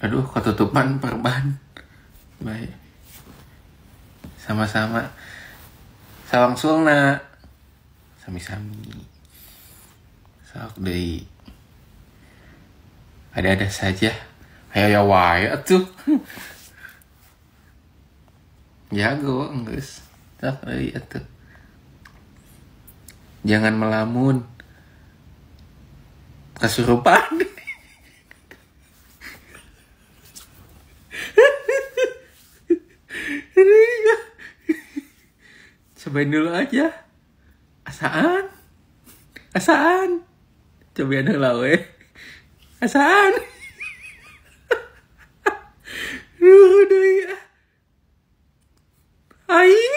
Aduh, ketutupan perban. Baik. Sama-sama. Sawang sulna. Sami-sami. Sok deui. Ada-ada saja. Ayo ya wae atuh. Jago, geus. Sok deui atuh. Jangan melamun. Kesurupan. Cobain dulu aja. Asaan. Cobain dulu we. Asaan. Udah ya. Aing.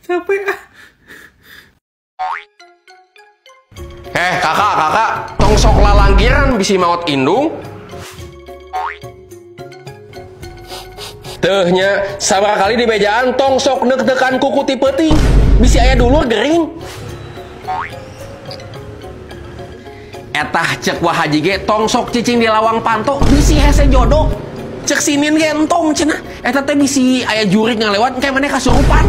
Capek ah. Kakak, tong sok lalanggiran bisi maot indung. Tehnya, sabar kali di mejaan tong sok deg-degan kuku ti peuting. Bisi aya dulur gering. Etah cek wah haji ge tong sok cicing di lawang panto bisi hese jodoh. Cek sinin ge entong cenah. Eta teh bisi aya jurig ngalewat kayak maneh kasurupan.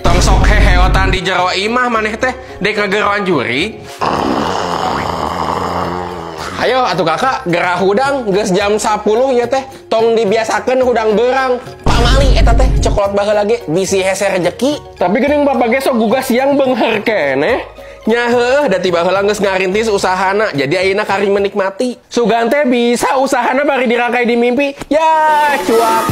Tong sok heheotan di jero imah maneh teh dek ngageroan jurig. Ayo atuh kakak gerah hudang geus jam 10 ya teh tong dibiasakeun hudang beurang pamali eta teh cokolot baheula ge bisi hese rejeki tapi geuning bapak ge sok gugah siang beungheur keneh nya heueuh da tiba heula geus ngarintis usahana jadi ayeuna kari menikmati sugan teh bisa usahana bari dirakai di mimpi ya cuak.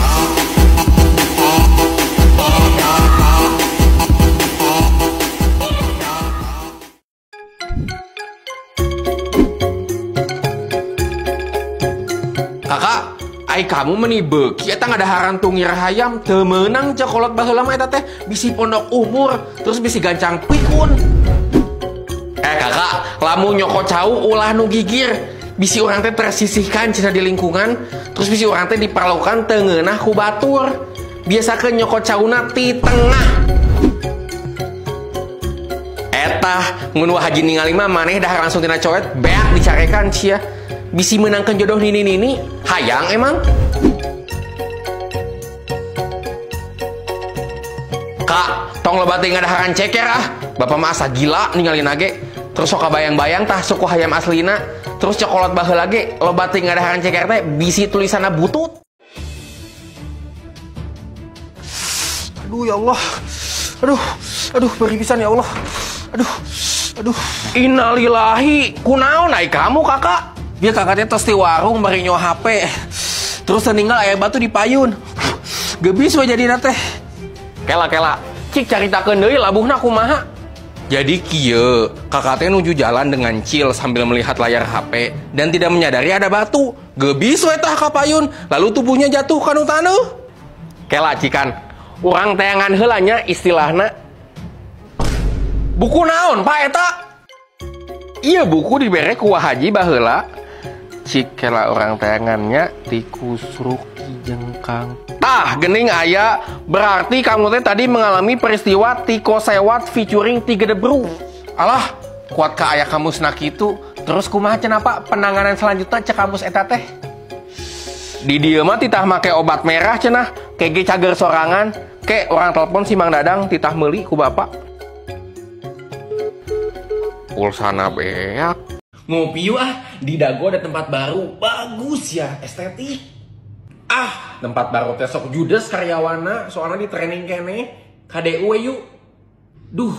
Kakak, ai kamu meni beuki eta ngadaharan tungir hayam teu meunang cokolot baheula mah eta teh bisi pondok umur terus bisi gancang pikun. Kakak, lamun nyoko cau ulah nu gigir bisi urang teh tersisihkan cenah di lingkungan terus bisi urang teh diperlukan teu ngeunah ku batur. Biasakeun nyoko cauna ti tengah. Etah mun wah haji ningali mah maneh dah langsung tina coet beak dicarekan cia. Bisi menangkan jodoh nini hayang emang. Kak, tong loba teh ngadaharan ceker ah. Bapak mah asa gila ninggalin age. Terus sok bayang-bayang tah suku hayam aslina. Terus cokolot baheula ge loba teh ngadaharan ceker teh bisi tulisanna butut. Aduh ya Allah. Aduh beri pisan ya Allah. Aduh. Innalillahi. Kunaon ai kamu kakak? Dia kakaknya tos di warung bari nyawa HP. Terus meninggal aya batu di payun. Gebis we jadi teh. Kela. Cik caritakeun deui labuhna kumaha. Jadi kieu, kakak teh nuju jalan dengan chill sambil melihat layar HP dan tidak menyadari ada batu. Gebis we tah ka payun, lalu tubuhnya jatuh ka nu taneuh. Kela cikan. Urang tayangan heula nya istilahna. Buku naon Pak eta? Iya buku dibere ku haji baheula. Cik kela orang tayangannya tikus ruki jengkang. Gening aya berarti kamu teh tadi mengalami peristiwa tiko sewat featuring Tiga Debru. Alah, kuat ka aya kamus na kitu. Terus kumaha cenah Pak penanganan selanjutnya cek kamus eta teh? Di dieu mah titah make obat merah cenah, kege cager sorangan, ke orang telepon si Mang Dadang titah meuli ku bapak. Pulsana beak. Ngopi yuk di Dago ada tempat baru, bagus ya, estetik. Tempat baru teh sok judes karyawana, soalnya di training kene, KDU yuk. Duh,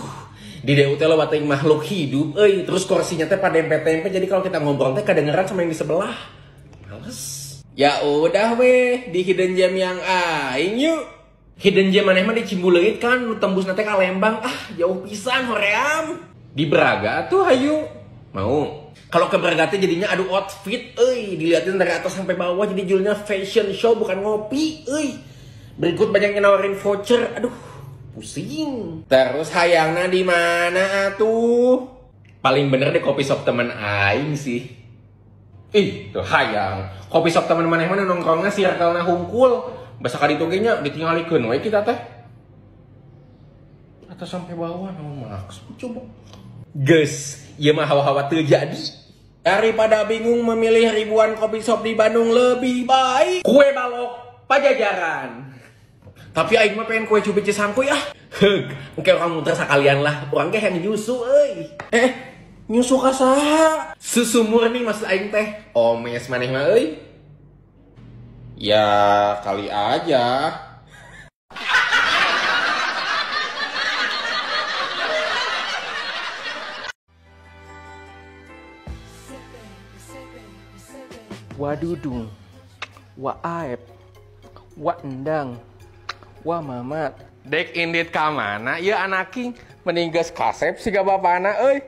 di DU teh lo bating makhluk hidup, terus kursinya teh pada tempe-tempe, jadi kalau kita ngobrol teh kedengeran sama yang di sebelah. Males. Ya udah weh, di Hidden Gem yang aing yuk. Hidden Gem maneh mah di Cimbuleuit kan, tembus nate ka Lembang, jauh pisan hoream. Di Braga tuh hayu. Mau. Kalau ke Braga jadinya adu outfit, dilihatin dari atas sampai bawah jadi judulnya fashion show bukan ngopi, Berikut banyak yang nawarin voucher, aduh, pusing. Terus hayangna di mana atuh? Paling bener deh kopi shop temen aing sih. Tuh hayang. Kopi shop temen maneh mana nongkrongnya circle-na hungkul. Basa ka ditu ge nya ditingalikeun we kita teh. Atau sampai bawah maksud coba. Guys, ya mah hawa-hawa terjadi. Daripada bingung memilih ribuan kopi shop di Bandung, lebih baik kue balok Pajajaran. Tapi aing mah pengen kue cubit Cisangkuy ah. Engke kamu terus sekalian lah. Urang ge yang nyusu euy. Nyusu ka saha? Susu murni maksud aing teh. Omes maneh mah euy. Ya kali aja. Wadudung, wa aep, wa endang, wa mamat. Dek indit ka mana? Ya anaking meninggas kasep siga bapana euy.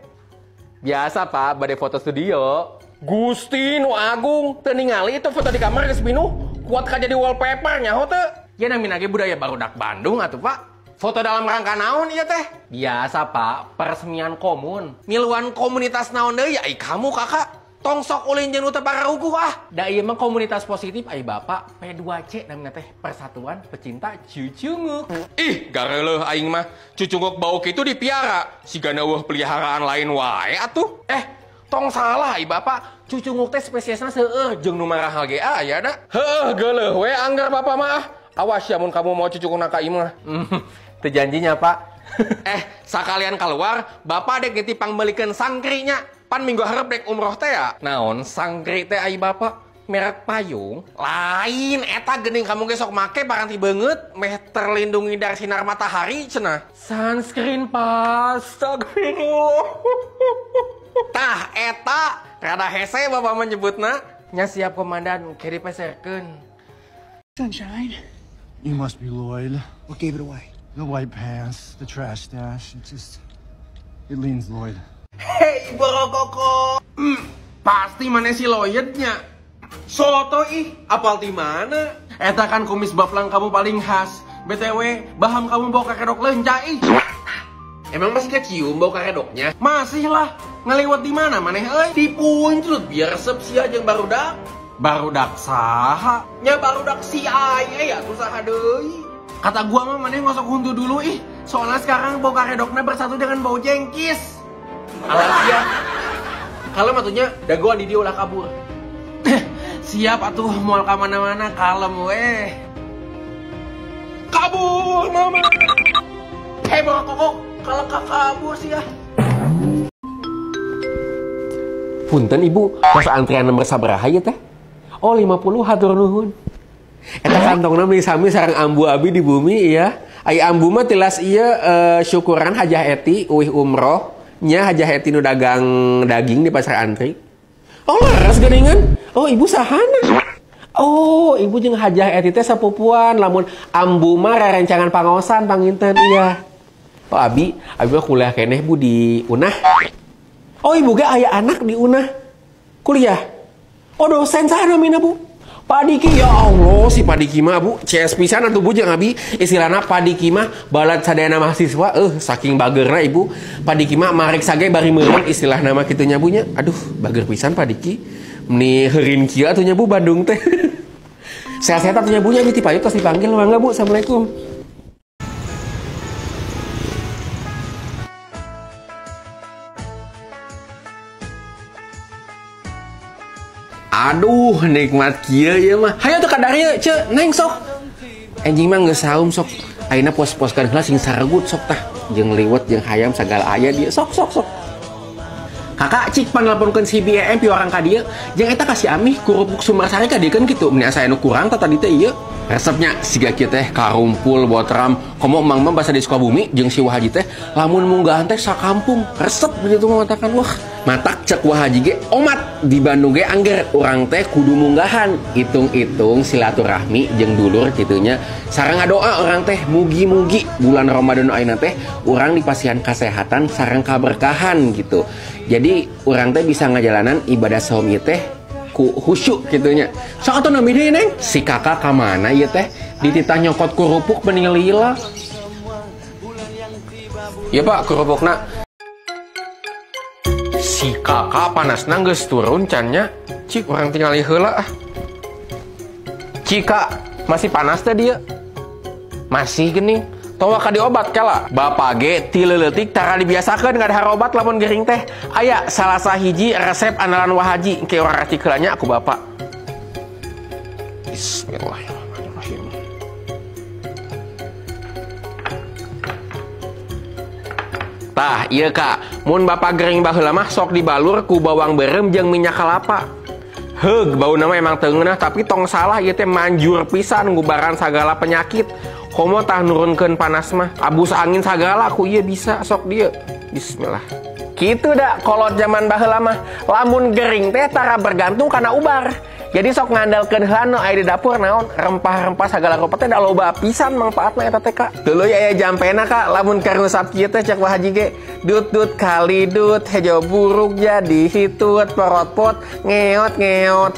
Biasa pak, bade foto studio. Gusti nu agung, teu ningali itu foto di kamar geus binu. Kuat ka jadi wallpaper nyaho teu? Ya namina ge budaya barudak Bandung atuh pak. Foto dalam rangka naon ieu teh? Biasa pak, peresmian komun. Miluan komunitas naon deui ya kamu kakak? Tong sok ulin jeung nu teu pararuguh ah. Da ieu mah komunitas positif ai bapak, P2C namina teh Persatuan Pecinta Cucunguk. Ih, gareuleuh aing mah. Cucunguk bau kitu dipiara. Sigana weuh peliharaan lain wae atuh. Tong salah ai bapak. Cucunguk teh spesiesna seueur jeung nu marahal ge aya da. Heuh, geuleuh we anggar bapak mah ah. Awas ya mun kamu mau cucunguk ka imah. Teu janjinya pak. Sakalian keluar, bapak dek ditipang belikeun sangkrinya. Pan minggu harap dek umroh teh ya. Naon sangkri teh ai bapak? Merek payung? Lain, eta geuning kamu ge sok make paranti beungeut, meh terlindungi dari sinar matahari cenah. Sunscreen pas, astagfirullah. Tah eta rada hese bapak menyebutna. Nya siap komandan, kiri peserkeun. Sunshine. You must be Lloyd. What gave it away? The white pants, the trash stash. It leans Lloyd. Hei Borokoko. Pasti mana si Lloydnya. Soto ih, apal di mana? Eta kan kumis baflang kamu paling khas. BTW, baham kamu bawa karedok lenca ih. Emang masih kecium bau karedoknya? Masih lah. Ngeliwat di mana maneh euy? Di punclut biar resep sia jeung barudak. Barudak saha? Nya barudak si aya ya tuh saha deui. Kata gua mah maneh ngosok hundu dulu ih. Soalnya sekarang bau karedoknya bersatu dengan bau jengkis. Alasia. Kalau matunya dagoan di dia ulah kabur. Siap atuh moal ka mana-mana kalem weh. Kabur mama. Hei Borokoko, kalau kabur sih ya. Punten ibu, masa antrian nomor sabaraha ya teh? Oh 50 hatur nuhun. Eta kantongna meuli sami sareng ambu abi di bumi ya. Ai ambu mah tilas ieu syukuran Hajah Eti uih umroh nya Hajah Eti nu dagang daging di pasar antri. Oh laras geuningan. Oh ibu sahana. Oh ibu jeung Hajah Eti teh sapupuan lamun ambu mah rerencangan pangaosan panginten iya. Oh abi mah kuliah keneh bu di Unah. Oh ibu ge aya anak di Unah. Kuliah. Oh dosen saha namina bu? Pak Diki, ya Allah si Pak Diki mah bu CS pisan atuh bu jeung abi istilahna Pak Diki mah balad sadayana mahasiswa saking bagerna ibu Pak Diki mah marek sage bari meureun istilah nama kitu nya bu nya. Aduh bager pisan Pak Diki meni heureun kieu atuh nya bu Bandung teh. Sehat-sehat atuh nya bu nya ti payu tos dipanggil mangga bu. Assalamualaikum. Aduh, nikmat kieu ieu mah. Hayu teu kadarieu, ce, neng sok. Enjing mah geus saum sok. Ayeuna pos-poskeun heula sing saregut sok tah. Jeung liwet jeung hayam sagala aya dieu. Sok. Kakak cik panelponkeun si BM pi orang ka dieu. Jeung eta kasih amih kurupuk Sumbersari ka dikeun kitu. Mun asa anu kurang tah tadi teh ieu. Resepnya siga kieu teh karumpul botram. Komo emang mah basa di Sukabumi jeung si Wahaji teh lamun munggahan teh sakampung. Resep begitu mengatakan wah. Matak cek Wahaji ge omat di Bandung ge angger urang teh kudu munggahan hitung-hitung silaturahmi jeung dulur kitunya sareng ngadoa urang teh mugi-mugi bulan Ramadan ayeuna teh urang dipasihan kasehatan sareng kaberkahan gitu. Jadi urang teh bisa ngajalanan ibadah saum ieu teh ku khusyuk kitunya. Sok atuh nami deui Neng. Si kakak ka mana ieu teh? Dititah nyokot kerupuk bening lila. Iya Pak, kerupukna. Si kakak panasna geus turun cannya. Cik orang tinggal heula ah. Cika masih panas teh dia. Masih geuning. Tawa ka diobat kala. Bapak ge ti leuletik tara dibiasakeun ngadahar obat lamun gering teh. Aya salah sahiji resep andalan Wahaji engke urang artikelannya aku Bapak. Bismillahirrahmanirrahim. Tah, iya Kak, mun Bapak gering baheula mah sok dibalur ku bawang berem jeung minyak kelapa. Heug, bau nama emang teungeunah tapi tong salah ieu teh manjur pisan ngubaran sagala penyakit. Komo tah nurunkeun panas mah, abus angin sagala ku ieu bisa sok dieu. Bismillah. Kitu da kolot zaman baheula mah, lamun gering teh tara bergantung kana ubar. Jadi sok ngandalkeun heula nu aya di dapur naon rempah-rempah sagala rupa teh da loba pisan mangpaatna eta teh Kak. Tuluy aya jampena Kak, lamun karusap kieu teh cek Wahaji ge. Dut-dut kali dut, hejo buruk jadi hitut, perot pot, ngeot-ngeot.